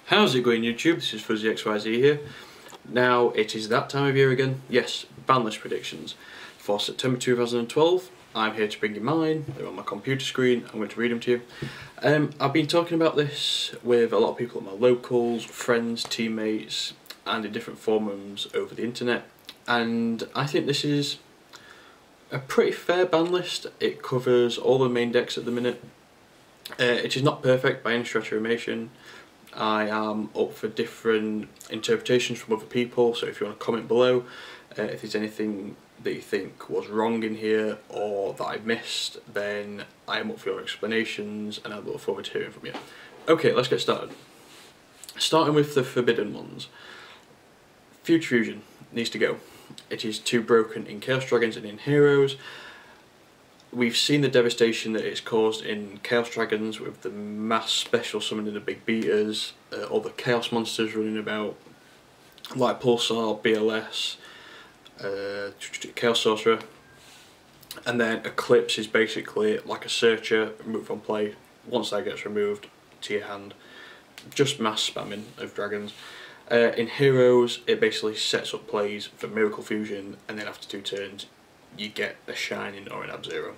How's it going, YouTube? This is FuzzyXYZ here. Now it is that time of year again. Yes, ban list predictions for September 2012. I'm here to bring you mine. They're on my computer screen. I'm going to read them to you. I've been talking about this with a lot of people at my locals, friends, teammates, and in different forums over the internet. And I think this is a pretty fair ban list. It covers all the main decks at the minute. It is not perfect by any stretch of imagination. I am up for different interpretations from other people, so if you want to comment below if there's anything that you think was wrong in here or that I missed, then I am up for your explanations and I look forward to hearing from you. Okay, let's get started. Starting with the forbidden ones. Future Fusion needs to go. It is too broken in Chaos Dragons and in Heroes. We've seen the devastation that it's caused in Chaos Dragons with the mass special summoning the big beaters, all the Chaos monsters running about, like Pulsar, BLS, Chaos Sorcerer, and then Eclipse is basically like a searcher, remove from play. Once that gets removed to your hand, just mass spamming of dragons. In Heroes, it basically sets up plays for Miracle Fusion, and then after 2 turns, you get a Shining or an Ab-Zero.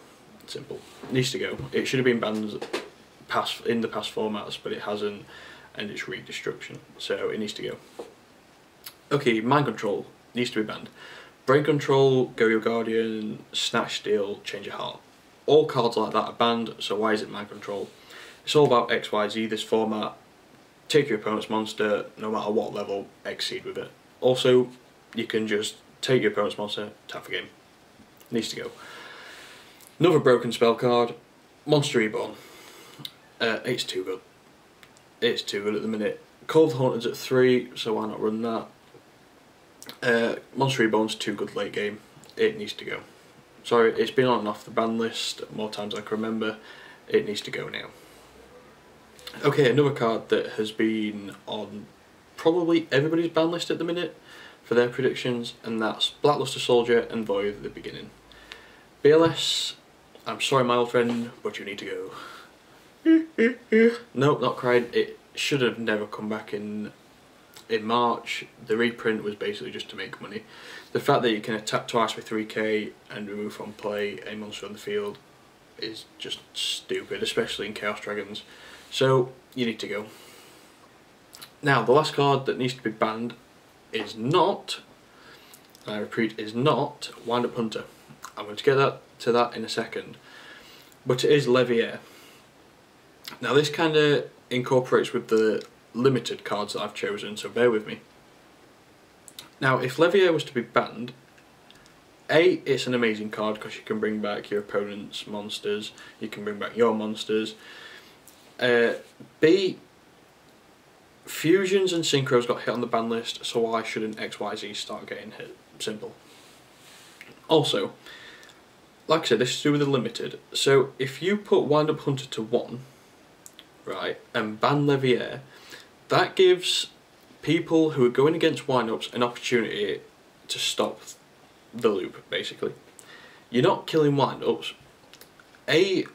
Simple. It needs to go. It should have been banned in the past formats, but it hasn't, and it's Redestruction, so it needs to go. Okay, Mind Control needs to be banned. Brain Control, Go Your Guardian, Snatch Steal, Change Your Heart. All cards like that are banned, so why is it Mind Control? It's all about XYZ, this format. Take your opponent's monster, no matter what level, exceed with it. Also, you can just take your opponent's monster, tap for game. Needs to go. Another broken spell card, Monster Reborn. It's too good. It's too good at the minute. Call of the Haunted's at 3, so why not run that? Monster Reborn's too good late game. It needs to go. Sorry, it's been on and off the ban list more times than I can remember. It needs to go now. Okay, another card that has been on probably everybody's ban list at the minute for their predictions, and that's Blackluster Soldier and Void at the beginning. BLS, I'm sorry my old friend, but you need to go. No, not crying. It should have never come back in March. The reprint was basically just to make money. The fact that you can attack twice with 3k and remove from play a monster on the field is just stupid, especially in Chaos Dragons. So, you need to go. Now, the last card that needs to be banned is not, I repeat, is not Wind Up Hunter. I'm going to get to that in a second. But it is Levy Air. Now this kind of incorporates with the limited cards that I've chosen, so bear with me. Now if Levy Air was to be banned, A, it's an amazing card because you can bring back your opponent's monsters, you can bring back your monsters. B, Fusions and Synchros got hit on the ban list, so why shouldn't XYZ start getting hit? Simple. Also, like I said, this is to do with the limited. So if you put Wind Up Hunter to 1, right, and ban Levy Air, that gives people who are going against wind-ups an opportunity to stop the loop, basically. You're not killing wind-ups. A,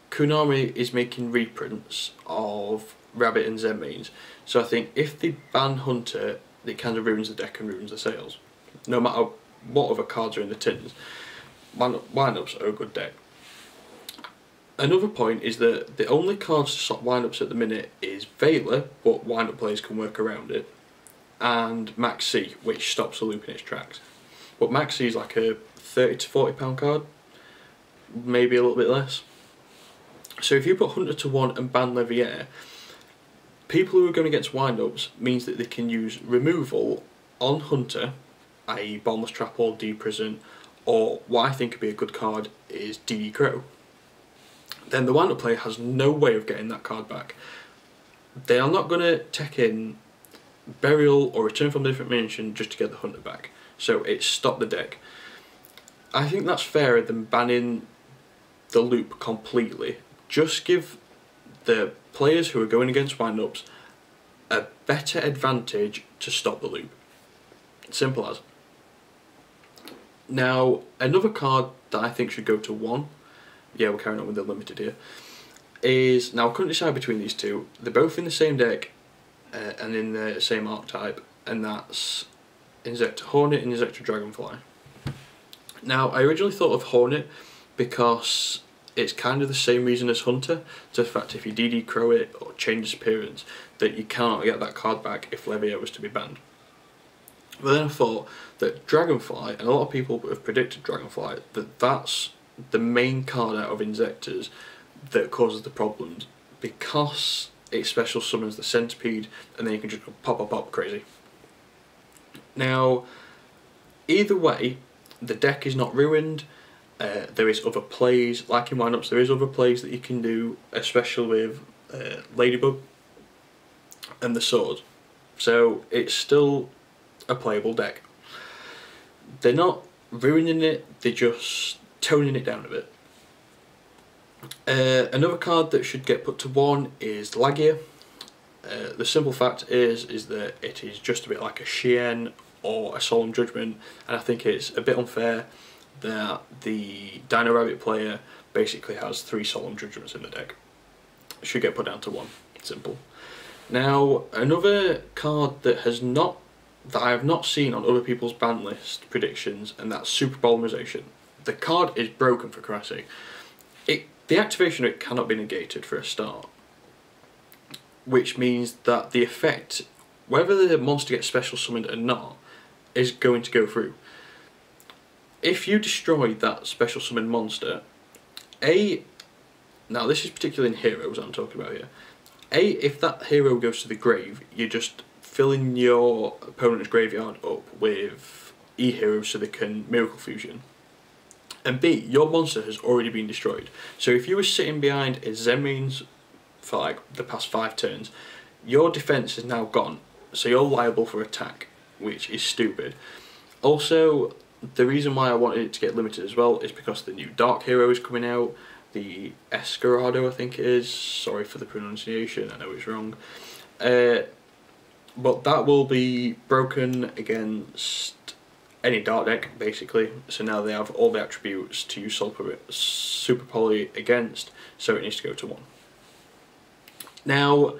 Konami is making reprints of Rabbit and Zenmaines, so I think if they ban Hunter, it kind of ruins the deck and ruins the sales. No matter what other cards are in the tins, wind-ups are a good deck. Another point is that the only cards to stop wind-ups at the minute is Veiler, but wind-up players can work around it, and Max C, which stops the loop in its tracks. But Max C is like a £30 to £40 card, maybe a little bit less. So if you put Hunter to 1 and ban Levy Air, people who are going against wind-ups means that they can use removal on Hunter, i.e. Bottomless Trap or D-Prison, or what I think could be a good card is DD Crow. Then the wind-up player has no way of getting that card back. They are not going to tech in Burial or Return from a Different Dimension just to get the Hunter back. So it's stopped the deck. I think that's fairer than banning the loop completely. Just give the players who are going against wind-ups a better advantage to stop the loop. Simple as. Now, another card that I think should go to 1, yeah, we're carrying on with the limited here, is, now I couldn't decide between these two, they're both in the same deck, and in the same archetype, and that's Insector Hornet and Insector Dragonfly. Now, I originally thought of Hornet because it's kind of the same reason as Hunter, to the fact if you DD Crow it or change its appearance, that you cannot get that card back if Levy Air was to be banned. But then I thought that Dragonfly, and a lot of people have predicted Dragonfly, that's the main card out of Insectors that causes the problems, because it special summons the Centipede and then you can just go pop pop pop crazy. Now, either way, the deck is not ruined. There is other plays, like in windups, there is other plays that you can do, especially with Ladybug and the Sword. So it's still a playable deck. They're not ruining it, they're just toning it down a bit. Another card that should get put to 1 is Levy Air. The simple fact is that it is just a bit like a Shien or a Solemn Judgment, and I think it's a bit unfair that the Dino Rabbit player basically has 3 Solemn Judgments in the deck. It should get put down to 1. Simple. Now, another card that I have not seen on other people's ban list predictions, and that's Super Polymerization. The card is broken, for Christ's sake. The activation of it cannot be negated for a start, which means that the effect, whether the monster gets special summoned or not, is going to go through. If you destroy that special summoned monster, now this is particularly in heroes I'm talking about here, if that hero goes to the grave, you're just filling your opponent's graveyard up with E-heroes so they can Miracle Fusion. And B, your monster has already been destroyed. So if you were sitting behind a Zenmines for like the past 5 turns, your defense is now gone, so you're liable for attack, which is stupid. Also, the reason why I wanted it to get limited as well is because the new Dark Hero is coming out, the Escarado I think it is, sorry for the pronunciation, I know it's wrong. But that will be broken against any Dark deck, basically, so now they have all the attributes to use Super Poly against, so it needs to go to 1. Now,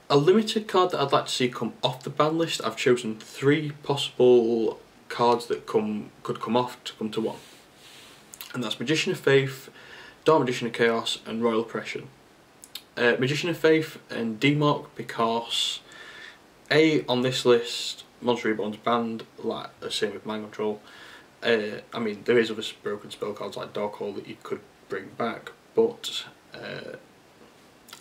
a limited card that I'd like to see come off the ban list, I've chosen 3 possible cards that could come off to come to 1. And that's Magician of Faith, Dark Magician of Chaos, and Royal Oppression. Magician of Faith and Demark because on this list, Monster Reborn's banned, like the same with Mind Control. I mean, there is other broken spell cards like Dark Hole that you could bring back, but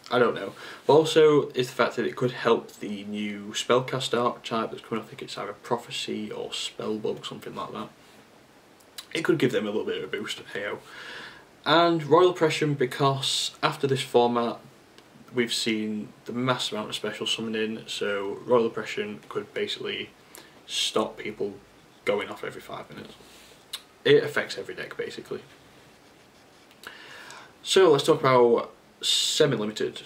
I don't know. But also is the fact that it could help the new Spellcaster archetype that's coming. I think it's either Prophecy or Spellbook, something like that. It could give them a little bit of a boost, hey-ho. And Royal Oppression because after this format we've seen the mass amount of special summoning, so Royal Oppression could basically stop people going off every 5 minutes. It affects every deck basically. So let's talk about semi-limited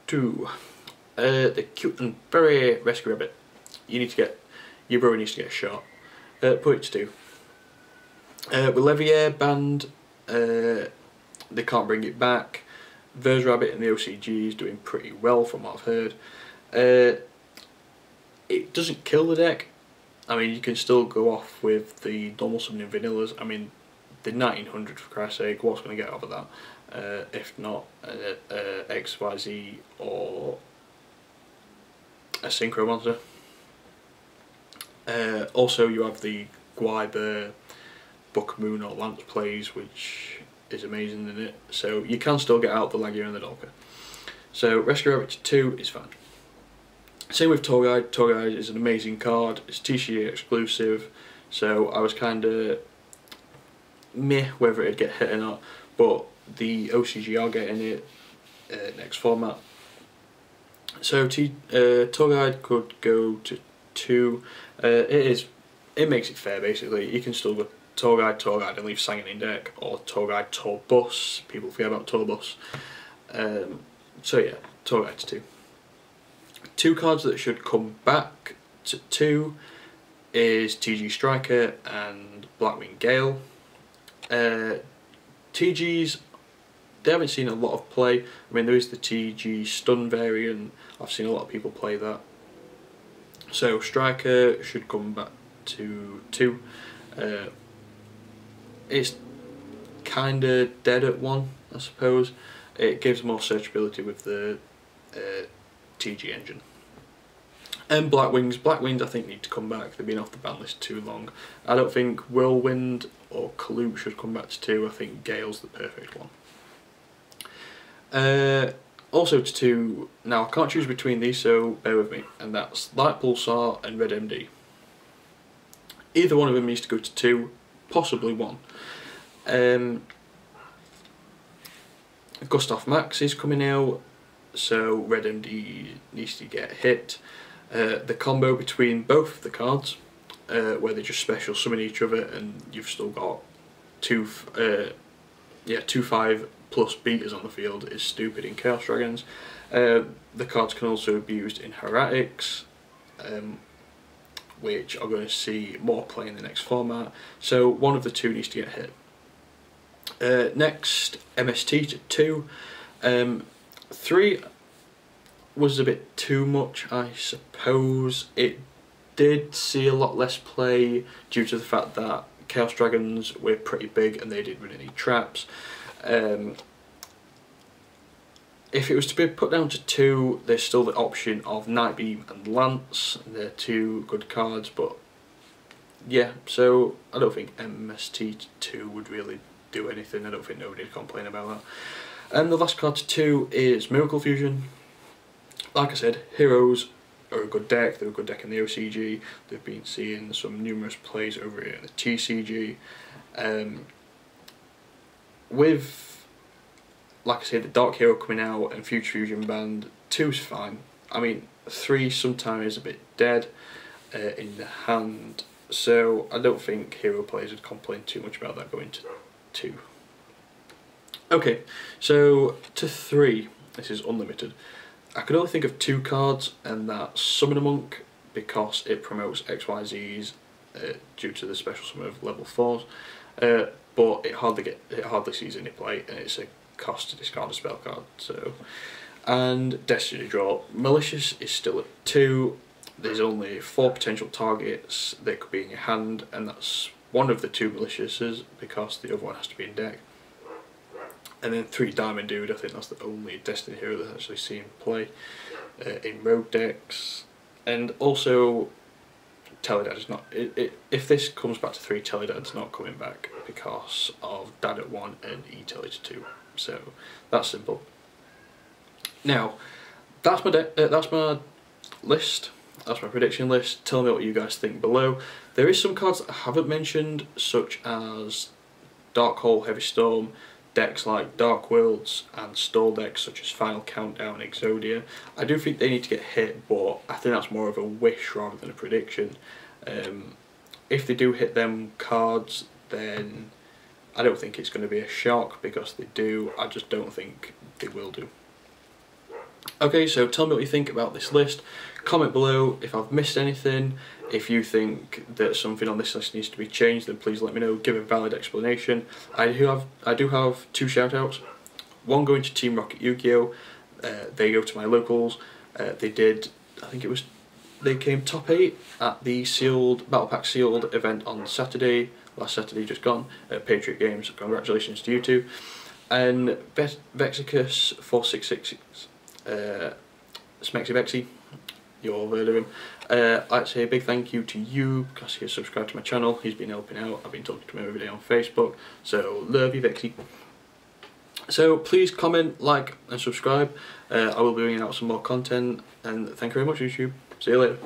2. The cute and very Rescue Rabbit. Your brother needs to get a shot. Put it to 2. With Levy Air banned, they can't bring it back. Verse Rabbit in the OCG is doing pretty well from what I've heard. It doesn't kill the deck. I mean, you can still go off with the normal summoning vanillas. I mean, the 1900 for Christ's sake, what's going to get out of that? If not XYZ or a Synchro monster. Also, you have the Guiber, Book Moon or Lance plays, which is amazing in it. So you can still get out the Laggy and the Dolker. So Rescue Rabbit to 2 is fine. Same with Tour Guide. Tour Guide is an amazing card. It's TCG exclusive. So I was kind of meh whether it'd get hit or not. But the OCG are getting it next format. So Tour Guide could go to 2. It makes it fair basically. You can still go Tour Guide and leave Sangin in deck, or Tour Guide, Tour Bus. People forget about Tour Bus. So yeah, Tour Guide to 2. 2 cards that should come back to 2 is TG Striker and Blackwing Gale. TGs, they haven't seen a lot of play. I mean, there is the TG stun variant. I've seen a lot of people play that. So striker should come back to 2. It's kind of dead at 1, I suppose. It gives more searchability with the TG engine. And Black Wings I think need to come back. They've been off the ban list too long. I don't think Whirlwind or Kaloop should come back to 2. I think Gale's the perfect one. Also to 2, now I can't choose between these, so bear with me, and that's Light Pulsar and Red MD. Either one of them needs to go to 2, possibly 1. Gustav Max is coming out, so Red MD needs to get hit. The combo between both of the cards, where they just special summon each other, and you've still got 2 5+ beaters on the field, is stupid in Chaos Dragons. The cards can also be used in Heretics, which are going to see more play in the next format. So one of the 2 needs to get hit. Next, MST to 2. 3 was a bit too much, I suppose. It did see a lot less play due to the fact that Chaos Dragons were pretty big and they didn't really need traps. If it was to be put down to 2, there's still the option of Nightbeam and Lance. They're 2 good cards, but yeah, so I don't think MST to 2 would really do anything. I don't think nobody would complain about that. And the last card to 2 is Miracle Fusion. Like I said, Heroes are a good deck. They're a good deck in the OCG. They've been seeing some numerous plays over here in the TCG. With, like I said, the Dark Hero coming out and Future Fusion banned, 2's fine. I mean, 3 sometimes is a bit dead in the hand, so I don't think hero players would complain too much about that going to 2. Okay, so to 3, this is unlimited. I could only think of 2 cards, and that's Summon a Monk, because it promotes XYZ's due to the special summon of level 4s, but it hardly sees any play, and it's a cost to discard a spell card. So, and Destiny Draw. Malicious is still at 2. There's only 4 potential targets that could be in your hand, and that's one of the 2 Maliciouses, because the other one has to be in deck. And then 3 Diamond Dude, I think that's the only Destiny hero that's actually seen play in rogue decks. And also, Teledad is not. If this comes back to 3, Teledad's not coming back because of Dad at 1 and E-Tele to 2. So that's simple. Now, that's my list. That's my prediction list. Tell me what you guys think below. There is some cards that I haven't mentioned, such as Dark Hole, Heavy Storm, decks like Dark Worlds, and stall decks such as Final Countdown, Exodia. I do think they need to get hit, but I think that's more of a wish rather than a prediction. If they do hit them cards, then I don't think it's going to be a shock, because they do. I just don't think they will do. Okay, so tell me what you think about this list. Comment below if I've missed anything. If you think that something on this list needs to be changed, then please let me know. Give a valid explanation. I do have 2 shoutouts. One going to TeamRocketYugioh. They go to my locals. They did, I think it was, they came top 8 at the sealed Battle Pack sealed event on Saturday. Last Saturday just gone at Patriot Games. Congratulations to you 2. And Vexicus 466. Smexy Vexy, you all heard of him. I'd like to say a big thank you to you, because he has subscribed to my channel. He's been helping out. I've been talking to him every day on Facebook. So, love you, Vexy. So, please comment, like, and subscribe. I will be bringing out some more content. And thank you very much, YouTube. See you later.